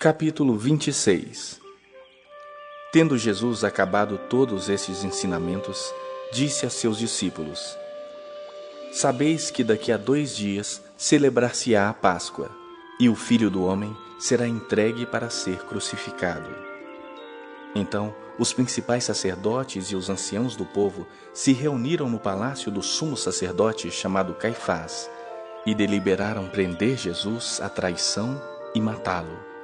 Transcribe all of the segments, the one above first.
Capítulo 26. Tendo Jesus acabado todos estes ensinamentos, disse a seus discípulos: Sabeis que daqui a 2 dias celebrar-se-á a Páscoa, e o Filho do Homem será entregue para ser crucificado. Então, os principais sacerdotes e os anciãos do povo se reuniram no palácio do sumo sacerdote chamado Caifás, e deliberaram prender Jesus à traição e matá-lo.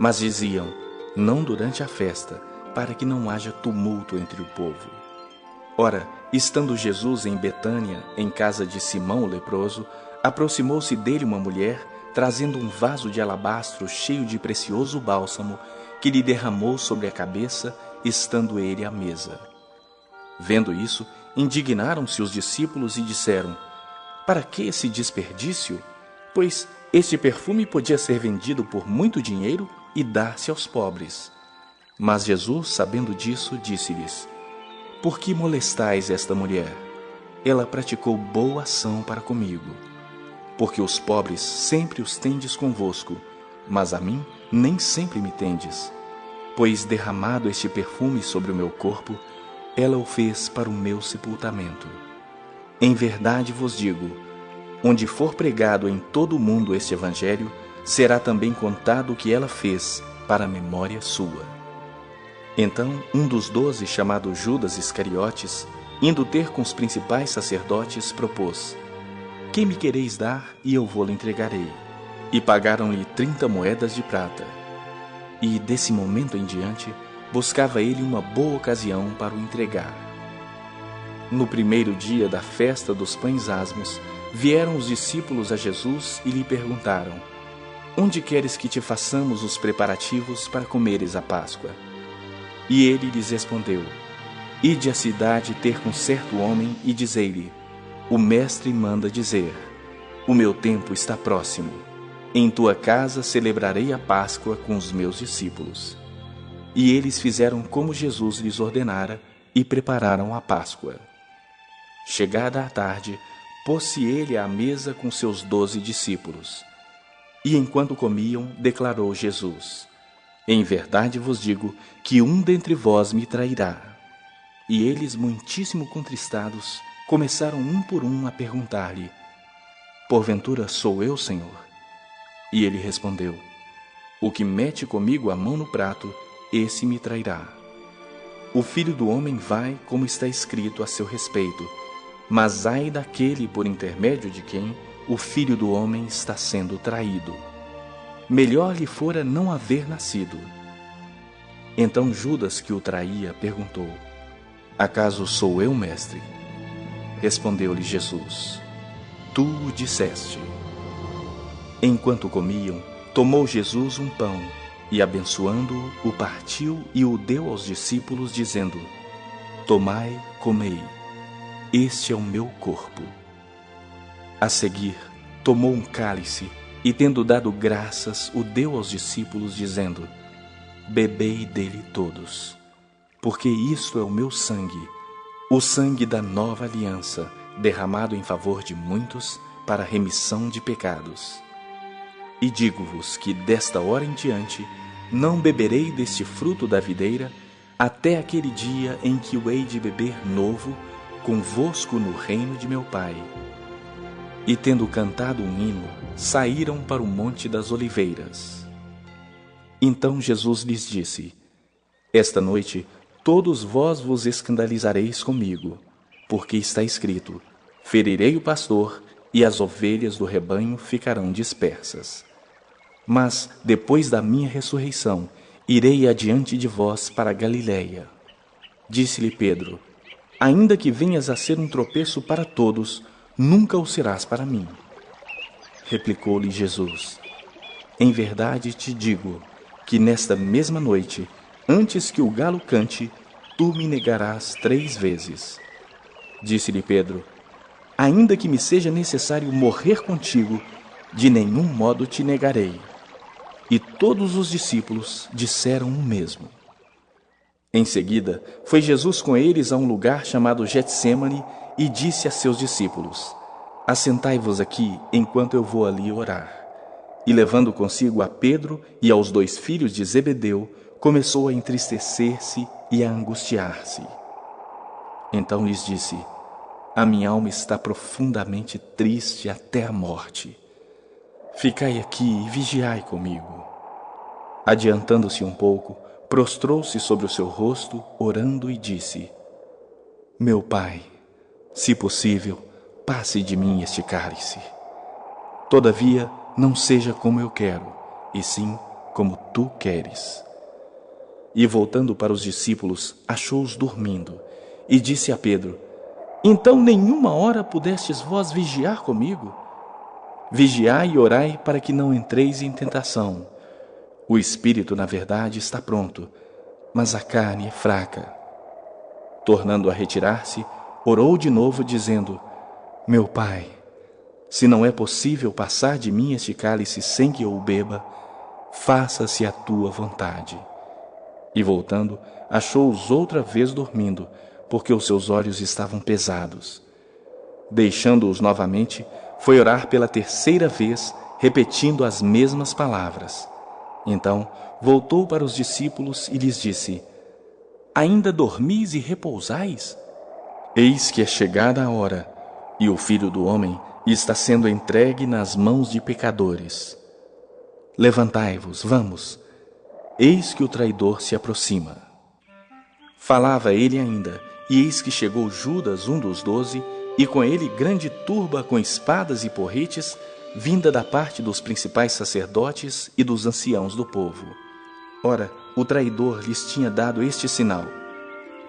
Mas diziam: não durante a festa, para que não haja tumulto entre o povo. Ora, estando Jesus em Betânia, em casa de Simão o leproso, aproximou-se dele uma mulher, trazendo um vaso de alabastro cheio de precioso bálsamo, que lhe derramou sobre a cabeça, estando ele à mesa. Vendo isso, indignaram-se os discípulos e disseram: para que esse desperdício? Pois este perfume podia ser vendido por muito dinheiro e dar-se aos pobres. Mas Jesus, sabendo disso, disse-lhes: por que molestais esta mulher? Ela praticou boa ação para comigo. Porque os pobres sempre os tendes convosco, mas a mim nem sempre me tendes. Pois derramado este perfume sobre o meu corpo, ela o fez para o meu sepultamento. Em verdade vos digo, onde for pregado em todo o mundo este evangelho, será também contado o que ela fez para a memória sua. Então, um dos 12, chamado Judas Iscariotes, indo ter com os principais sacerdotes, propôs: que me quereis dar, e eu vou-lhe entregarei. E pagaram-lhe 30 moedas de prata. E, desse momento em diante, buscava ele uma boa ocasião para o entregar. No primeiro dia da festa dos pães asmos, vieram os discípulos a Jesus e lhe perguntaram: onde queres que te façamos os preparativos para comeres a Páscoa? E ele lhes respondeu: ide à cidade ter com certo homem e dizei-lhe: o mestre manda dizer, o meu tempo está próximo. Em tua casa celebrarei a Páscoa com os meus discípulos. E eles fizeram como Jesus lhes ordenara e prepararam a Páscoa. Chegada a tarde, pôs-se ele à mesa com seus 12 discípulos. E enquanto comiam, declarou Jesus: em verdade vos digo que um dentre vós me trairá. E eles, muitíssimo contristados, começaram um por um a perguntar-lhe: porventura sou eu, Senhor? E ele respondeu: o que mete comigo a mão no prato, esse me trairá. O Filho do Homem vai, como está escrito a seu respeito, mas ai daquele por intermédio de quem o Filho do Homem está sendo traído. Melhor lhe fora não haver nascido. Então Judas, que o traía, perguntou: acaso sou eu, mestre? Respondeu-lhe Jesus: tu o disseste. Enquanto comiam, tomou Jesus um pão e, abençoando-o, o partiu e o deu aos discípulos, dizendo: tomai, comei, este é o meu corpo. A seguir, tomou um cálice e, tendo dado graças, o deu aos discípulos, dizendo: bebei dele todos, porque isto é o meu sangue, o sangue da nova aliança, derramado em favor de muitos para a remissão de pecados. E digo-vos que desta hora em diante não beberei deste fruto da videira, até aquele dia em que o hei de beber novo convosco no reino de meu Pai. E tendo cantado um hino, saíram para o Monte das Oliveiras. Então Jesus lhes disse: esta noite todos vós vos escandalizareis comigo, porque está escrito: ferirei o pastor, e as ovelhas do rebanho ficarão dispersas. Mas, depois da minha ressurreição, irei adiante de vós para Galiléia. Disse-lhe Pedro: ainda que venhas a ser um tropeço para todos, nunca o serás para mim. Replicou-lhe Jesus: em verdade te digo, que nesta mesma noite, antes que o galo cante, tu me negarás 3 vezes. Disse-lhe Pedro: ainda que me seja necessário morrer contigo, de nenhum modo te negarei. E todos os discípulos disseram o mesmo. Em seguida, foi Jesus com eles a um lugar chamado Getsêmani e disse a seus discípulos: assentai-vos aqui enquanto eu vou ali orar. E levando consigo a Pedro e aos 2 filhos de Zebedeu, começou a entristecer-se e a angustiar-se. Então lhes disse: a minha alma está profundamente triste até a morte. Ficai aqui e vigiai comigo. Adiantando-se um pouco, prostrou-se sobre o seu rosto, orando, e disse: meu Pai, se possível, passe de mim este cálice. Todavia, não seja como eu quero, e sim como tu queres. E voltando para os discípulos, achou-os dormindo, e disse a Pedro: então nenhuma hora pudestes vós vigiar comigo? Vigiai e orai para que não entreis em tentação. O espírito, na verdade, está pronto, mas a carne é fraca. Tornando a retirar-se, orou de novo, dizendo: meu Pai, se não é possível passar de mim este cálice sem que eu o beba, faça-se a tua vontade. E voltando, achou-os outra vez dormindo, porque os seus olhos estavam pesados. Deixando-os novamente, foi orar pela 3ª vez, repetindo as mesmas palavras. Então voltou para os discípulos e lhes disse: ainda dormis e repousais? Eis que é chegada a hora, e o Filho do Homem está sendo entregue nas mãos de pecadores. Levantai-vos, vamos, eis que o traidor se aproxima. Falava ele ainda, e eis que chegou Judas, um dos 12, e com ele grande turba com espadas e porretes, vinda da parte dos principais sacerdotes e dos anciãos do povo. Ora, o traidor lhes tinha dado este sinal: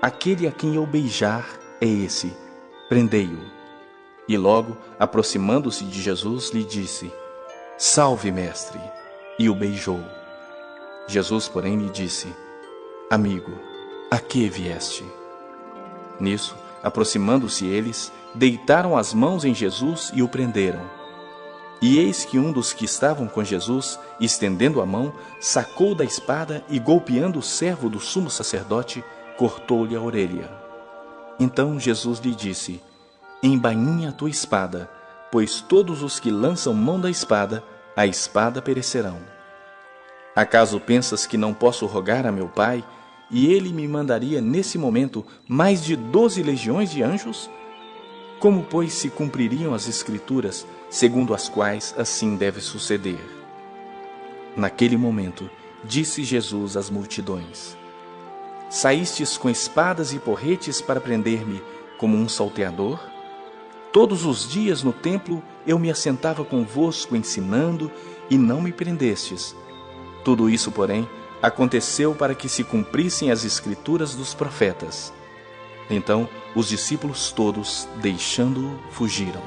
aquele a quem eu beijar é esse, prendei-o. E logo, aproximando-se de Jesus, lhe disse: salve, mestre, e o beijou. Jesus, porém, lhe disse: amigo, a que vieste? Nisso, aproximando-se eles, deitaram as mãos em Jesus e o prenderam. E eis que um dos que estavam com Jesus, estendendo a mão, sacou da espada e, golpeando o servo do sumo sacerdote, cortou-lhe a orelha. Então Jesus lhe disse: embainha a tua espada, pois todos os que lançam mão da espada, a espada perecerão. Acaso pensas que não posso rogar a meu Pai, e ele me mandaria nesse momento mais de 12 legiões de anjos? Como, pois, se cumpririam as Escrituras, segundo as quais assim deve suceder? Naquele momento, disse Jesus às multidões: saístes com espadas e porretes para prender-me como um salteador? Todos os dias no templo eu me assentava convosco ensinando, e não me prendestes. Tudo isso, porém, aconteceu para que se cumprissem as Escrituras dos profetas. Então os discípulos todos, deixando-o, fugiram.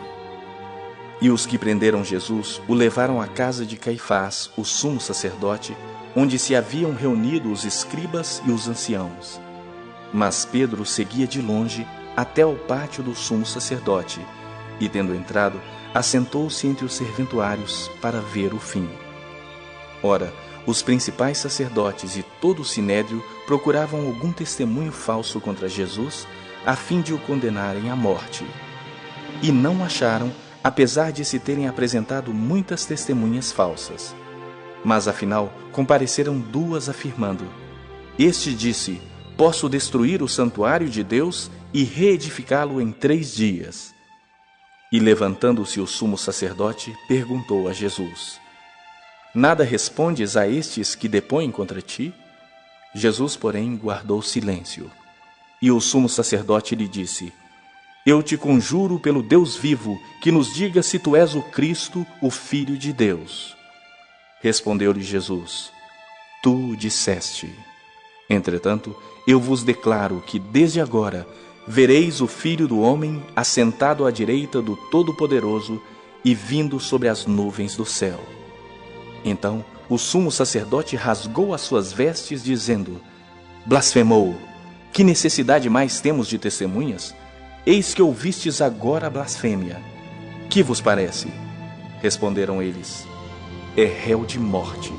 E os que prenderam Jesus o levaram à casa de Caifás, o sumo sacerdote, onde se haviam reunido os escribas e os anciãos. Mas Pedro seguia de longe até ao pátio do sumo sacerdote, e, tendo entrado, assentou-se entre os serventuários para ver o fim. Ora, os principais sacerdotes e todo o sinédrio procuravam algum testemunho falso contra Jesus, a fim de o condenarem à morte. E não acharam, apesar de se terem apresentado muitas testemunhas falsas. Mas afinal compareceram 2 afirmando: este disse: posso destruir o santuário de Deus e reedificá-lo em 3 dias. E levantando-se o sumo sacerdote, perguntou a Jesus: nada respondes a estes que depõem contra ti? Jesus, porém, guardou silêncio. E o sumo sacerdote lhe disse: eu te conjuro pelo Deus vivo, que nos diga se tu és o Cristo, o Filho de Deus. Respondeu-lhe Jesus: tu o disseste. Entretanto, eu vos declaro que desde agora vereis o Filho do Homem assentado à direita do Todo-Poderoso e vindo sobre as nuvens do céu. Então o sumo sacerdote rasgou as suas vestes, dizendo: blasfemou! Que necessidade mais temos de testemunhas? Eis que ouvistes agora a blasfêmia. Que vos parece? Responderam eles: é réu de morte.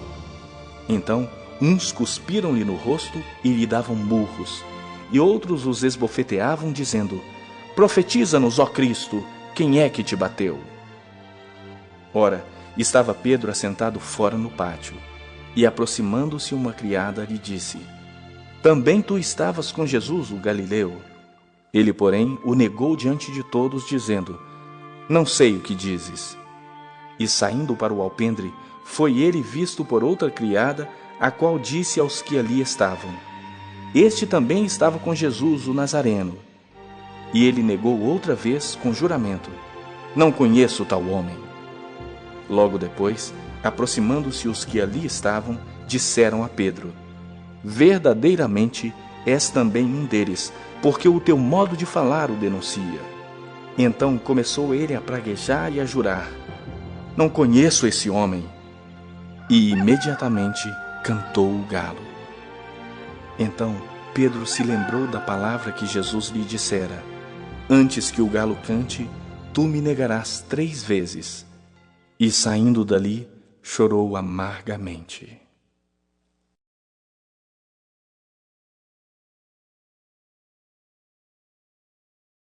Então uns cuspiram-lhe no rosto e lhe davam murros, e outros os esbofeteavam, dizendo: profetiza-nos, ó Cristo, quem é que te bateu? Ora, Estava Pedro assentado fora no pátio, e aproximando-se uma criada lhe disse: Também tu estavas com Jesus, o Galileu? Ele, porém, o negou diante de todos, dizendo: Não sei o que dizes. E saindo para o alpendre, foi ele visto por outra criada, a qual disse aos que ali estavam: Este também estava com Jesus, o Nazareno. E ele negou outra vez com juramento: Não conheço tal homem. Logo depois, aproximando-se os que ali estavam, disseram a Pedro: Verdadeiramente és também um deles, porque o teu modo de falar o denuncia. Então começou ele a praguejar e a jurar: Não conheço esse homem. E imediatamente cantou o galo. Então Pedro se lembrou da palavra que Jesus lhe dissera: Antes que o galo cante, tu me negarás 3 vezes. E saindo dali, chorou amargamente.